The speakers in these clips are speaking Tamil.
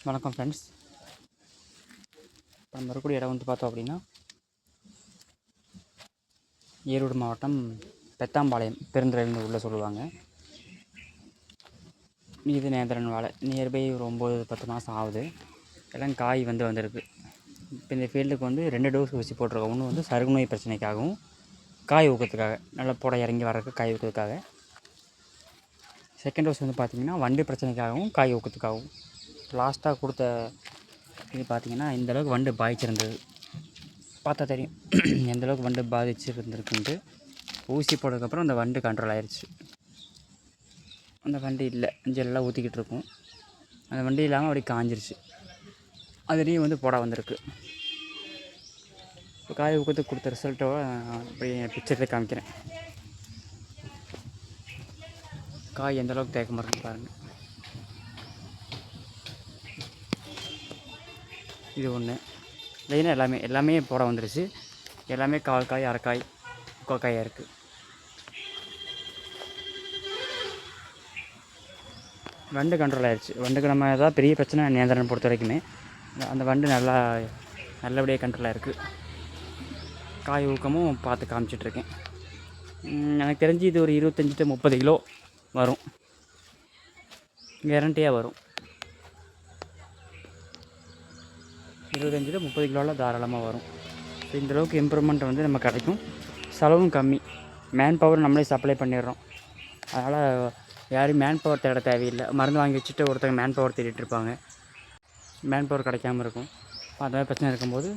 வணக்கம் ஃப்ரெண்ட்ஸ். இப்போ நம்ம இருக்கக்கூடிய இடம் வந்து பார்த்தோம் அப்படின்னா ஈரோடு மாவட்டம் பெத்தாம்பாளையம் பெருந்துறைன்னு உள்ளே சொல்லுவாங்க. இது நேந்திரன் வாழை நியர்பை ஒரு 9-10 மாதம் ஆகுது. எல்லாம் காய் வந்திருக்கு. இப்போ இந்த ஃபீல்டுக்கு வந்து 2 டோஸ் ஊசி போட்டிருக்கோம். ஒன்று வந்து சருகு நோய் பிரச்சனைக்காகவும் காய் ஊக்கத்துக்காக, நல்லா புடை இறங்கி வர்றதுக்கு காய் ஊக்கத்துக்காக. செகண்ட் டோஸ் வந்து பார்த்திங்கன்னா வண்டு பிரச்சனைக்காகவும் காய் ஊக்கத்துக்காகவும். லாஸ்ட்டாக கொடுத்த இது பார்த்திங்கன்னா இந்தளவுக்கு வண்டு பாதிச்சிருந்தது. பார்த்தா தெரியும் எந்தளவுக்கு வண்டு பாதிச்சிருந்துருக்குன்ட்டு. ஊசி போட்டதுக்கப்புறம் அந்த வண்டு கண்ட்ரோல் ஆயிடுச்சு. அந்த வண்டு இல்லை, ஜெல்லாம் ஊற்றிக்கிட்டு இருக்கும். அந்த வண்டு இல்லாமல் அப்படி காஞ்சிருச்சு. அதுலேயும் வந்து புடை வந்திருக்கு. இப்போ காய் ஊக்கத்துக்கு கொடுத்த ரிசல்ட்டோ அப்படி பிக்சரில் காமிக்கிறேன். காய் எந்தளவுக்கு தேக்கமாக இருக்குன்னு பாருங்கள். இது ஒன்று. லைனாக எல்லாமே புடை வந்துருச்சு. எல்லாமே கால் காய், அரைக்காய், முக்காக்காயாக இருக்குது. வண்டு கண்ட்ரோல் ஆயிடுச்சு. வண்டுக்கு நம்ம ஏதாவது பெரிய பிரச்சனை நேந்திரன் பொறுத்த வரைக்குமே அந்த வண்டு நல்லபடியாக கண்ட்ரோல் ஆகிருக்கு. காய் ஊக்கமும் பார்த்து காமிச்சிட்ருக்கேன். எனக்கு தெரிஞ்சு இது ஒரு 25 to 30 கிலோ வரும், கேரண்டியாக வரும். 25 to 30 கிலோவில் தாராளமாக வரும். ஸோ இந்தளவுக்கு இம்ப்ரூவ்மெண்ட் வந்து நம்ம கிடைக்கும். செலவும் கம்மி. மேன் பவர் நம்மளே சப்ளை பண்ணிடுறோம். அதனால் யாரும் மேன் பவர் தேட தேவையில்லை. மருந்து வாங்கி வச்சுட்டு ஒருத்தங்க மேன் பவர் தேடிட்டு இருப்பாங்க. மேன் பவர் கிடைக்காம இருக்கும். அந்த மாதிரி பிரச்சனை இருக்கும்போது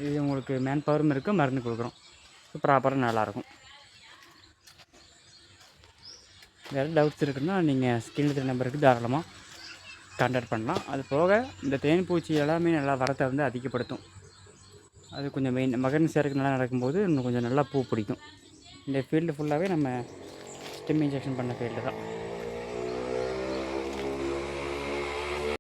இது உங்களுக்கு மேன் பவரும் இருக்குது, மருந்து கொடுக்குறோம். ஸோ ப்ராப்பராக நல்லாயிருக்கும். வேறு டவுட்ஸ் இருக்குன்னா நீங்கள் ஸ்கிரீனில் இருக்கிற நம்பருக்கு தாராளமாக கான்டாக்ட் பண்ணலாம். அது போக இந்த தேன் பூச்சி எல்லாமே நல்லா வரத்தை வந்து அதிகப்படுத்தும். அது கொஞ்சம் மெயின். மகன் சேர்க்கை நல்லா நடக்கும்போது இன்னும் கொஞ்சம் நல்லா பூ பிடிக்கும். இந்த ஃபீல்டு ஃபுல்லாகவே நம்ம ஸ்டெம் இன்ஜெக்ஷன் பண்ண ஃபீல்டு தான்.